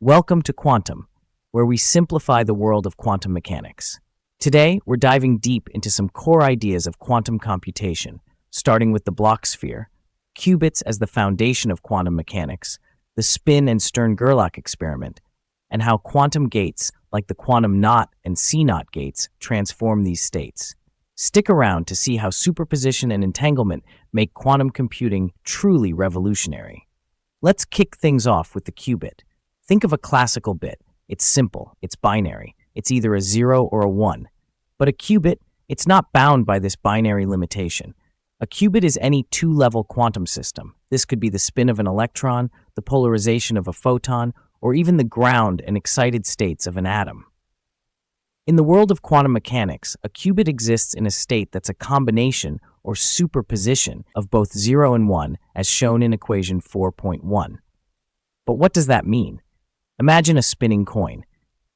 Welcome to Quantum, where we simplify the world of quantum mechanics. Today, we're diving deep into some core ideas of quantum computation, starting with the Bloch sphere, qubits as the foundation of quantum mechanics, the spin and Stern-Gerlach experiment, and how quantum gates, like the quantum knot and C-knot gates, transform these states. Stick around to see how superposition and entanglement make quantum computing truly revolutionary. Let's kick things off with the qubit. Think of a classical bit. It's simple, it's binary, it's either a 0 or a 1. But a qubit, it's not bound by this binary limitation. A qubit is any two-level quantum system. This could be the spin of an electron, the polarization of a photon, or even the ground and excited states of an atom. In the world of quantum mechanics, a qubit exists in a state that's a combination or superposition of both 0 and 1, as shown in equation 4.1. But what does that mean? Imagine a spinning coin.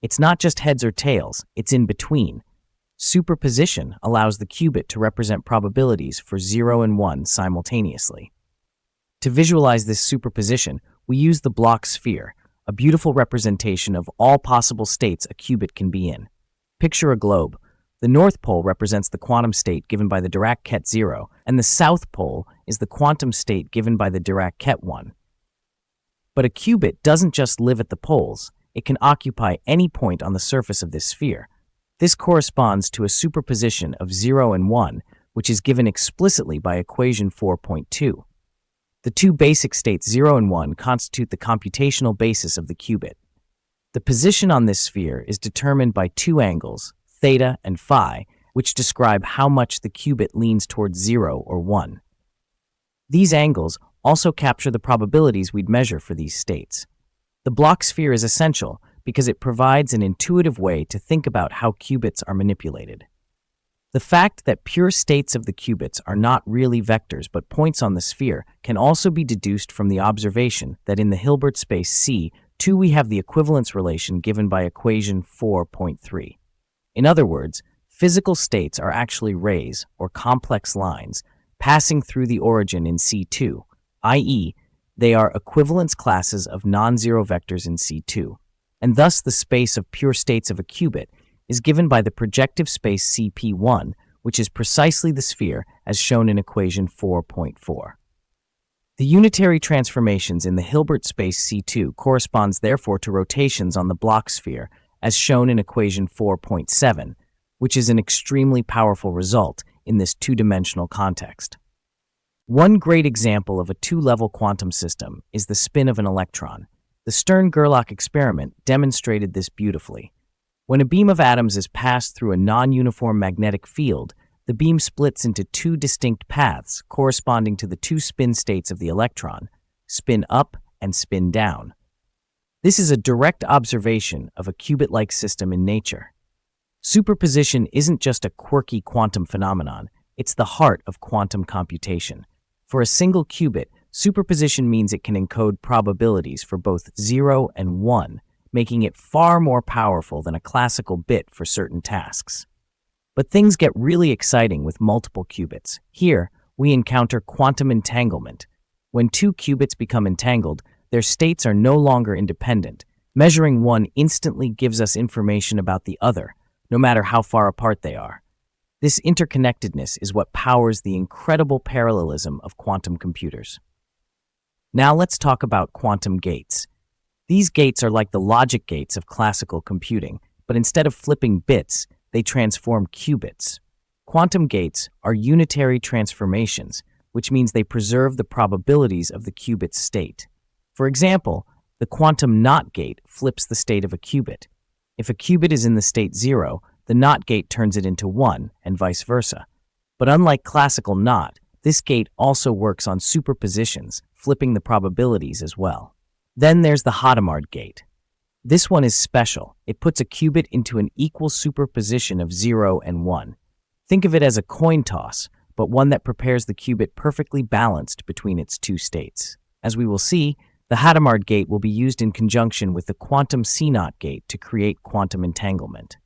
It's not just heads or tails, it's in between. Superposition allows the qubit to represent probabilities for 0 and 1 simultaneously. To visualize this superposition, we use the Bloch sphere, a beautiful representation of all possible states a qubit can be in. Picture a globe. The North Pole represents the quantum state given by the Dirac-Ket 0, and the South Pole is the quantum state given by the Dirac-Ket 1. But a qubit doesn't just live at the poles, it can occupy any point on the surface of this sphere. This corresponds to a superposition of 0 and 1, which is given explicitly by equation 4.2. The two basic states 0 and 1 constitute the computational basis of the qubit. The position on this sphere is determined by two angles, theta and phi, which describe how much the qubit leans towards 0 or 1. These angles also capture the probabilities we'd measure for these states. The Bloch sphere is essential because it provides an intuitive way to think about how qubits are manipulated. The fact that pure states of the qubits are not really vectors but points on the sphere can also be deduced from the observation that in the Hilbert space C2 we have the equivalence relation given by equation 4.3. In other words, physical states are actually rays, or complex lines, passing through the origin in C2, i.e., they are equivalence classes of non-zero vectors in C2, and thus the space of pure states of a qubit is given by the projective space CP1, which is precisely the sphere as shown in equation 4.4. The unitary transformations in the Hilbert space C2 corresponds therefore to rotations on the Bloch sphere as shown in equation 4.7, which is an extremely powerful result in this two-dimensional context. One great example of a two-level quantum system is the spin of an electron. The Stern-Gerlach experiment demonstrated this beautifully. When a beam of atoms is passed through a non-uniform magnetic field, the beam splits into two distinct paths corresponding to the two spin states of the electron, spin up and spin down. This is a direct observation of a qubit-like system in nature. Superposition isn't just a quirky quantum phenomenon, it's the heart of quantum computation. For a single qubit, superposition means it can encode probabilities for both 0 and 1, making it far more powerful than a classical bit for certain tasks. But things get really exciting with multiple qubits. Here, we encounter quantum entanglement. When two qubits become entangled, their states are no longer independent. Measuring one instantly gives us information about the other, no matter how far apart they are. This interconnectedness is what powers the incredible parallelism of quantum computers. Now let's talk about quantum gates. These gates are like the logic gates of classical computing, but instead of flipping bits, they transform qubits. Quantum gates are unitary transformations, which means they preserve the probabilities of the qubit's state. For example, the quantum NOT gate flips the state of a qubit. If a qubit is in the state 0, the NOT gate turns it into 1, and vice versa. But unlike classical NOT, this gate also works on superpositions, flipping the probabilities as well. Then there's the Hadamard gate. This one is special. It puts a qubit into an equal superposition of 0 and 1. Think of it as a coin toss, but one that prepares the qubit perfectly balanced between its two states. As we will see, the Hadamard gate will be used in conjunction with the quantum C-knot gate to create quantum entanglement.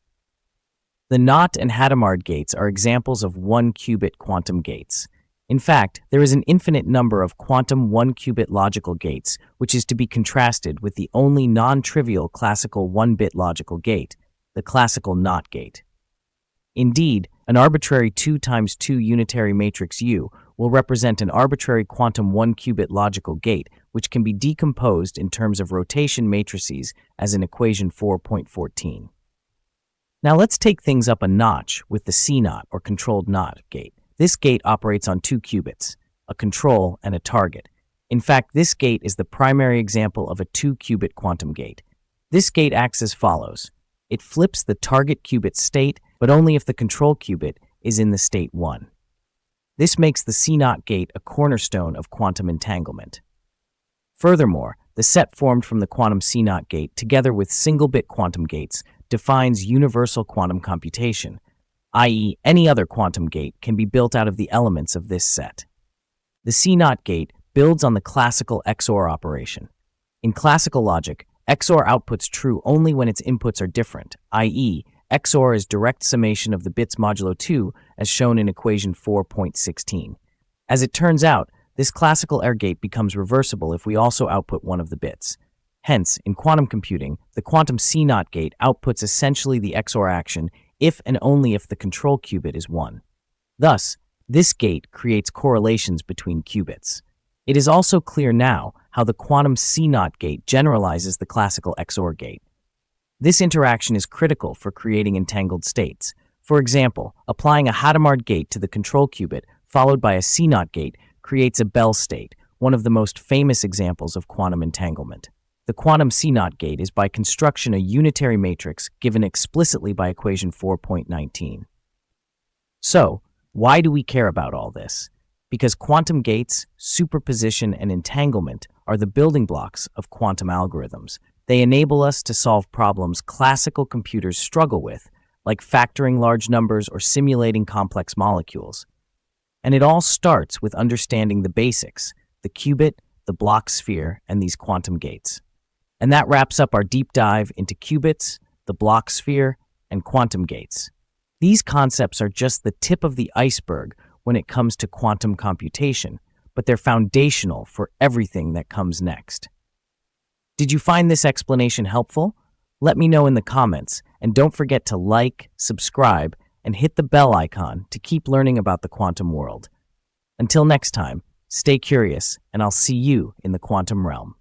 The NOT and Hadamard gates are examples of one-qubit quantum gates. In fact, there is an infinite number of quantum one-qubit logical gates, which is to be contrasted with the only non-trivial classical one-bit logical gate, the classical NOT gate. Indeed, an arbitrary 2 times 2 unitary matrix U will represent an arbitrary quantum one-qubit logical gate, which can be decomposed in terms of rotation matrices as in equation 4.14. Now let's take things up a notch with the C0 or controlled NOT gate. This gate operates on 2 qubits, a control and a target. In fact, this gate is the primary example of a 2-qubit quantum gate. This gate acts as follows. It flips the target qubit state, but only if the control qubit is in the state 1. This makes the C0 gate a cornerstone of quantum entanglement. Furthermore, the set formed from the quantum C0 gate together with single-bit quantum gates defines universal quantum computation, i.e., any other quantum gate can be built out of the elements of this set. The C0 gate builds on the classical XOR operation. In classical logic, XOR outputs true only when its inputs are different, i.e., XOR is direct summation of the bits modulo 2 as shown in equation 4.16. As it turns out, this classical OR gate becomes reversible if we also output one of the bits. Hence, in quantum computing, the quantum C0 gate outputs essentially the XOR action if and only if the control qubit is 1. Thus, this gate creates correlations between qubits. It is also clear now how the quantum C0 gate generalizes the classical XOR gate. This interaction is critical for creating entangled states. For example, applying a Hadamard gate to the control qubit followed by a C0 gate creates a Bell state, one of the most famous examples of quantum entanglement. The quantum C0 gate is by construction a unitary matrix given explicitly by equation 4.19. So, why do we care about all this? Because quantum gates, superposition, and entanglement are the building blocks of quantum algorithms. They enable us to solve problems classical computers struggle with, like factoring large numbers or simulating complex molecules. And it all starts with understanding the basics, the qubit, the Bloch sphere, and these quantum gates. And that wraps up our deep dive into qubits, the Bloch sphere, and quantum gates. These concepts are just the tip of the iceberg when it comes to quantum computation, but they're foundational for everything that comes next. Did you find this explanation helpful? Let me know in the comments, and don't forget to like, subscribe, and hit the bell icon to keep learning about the quantum world. Until next time, stay curious, and I'll see you in the quantum realm.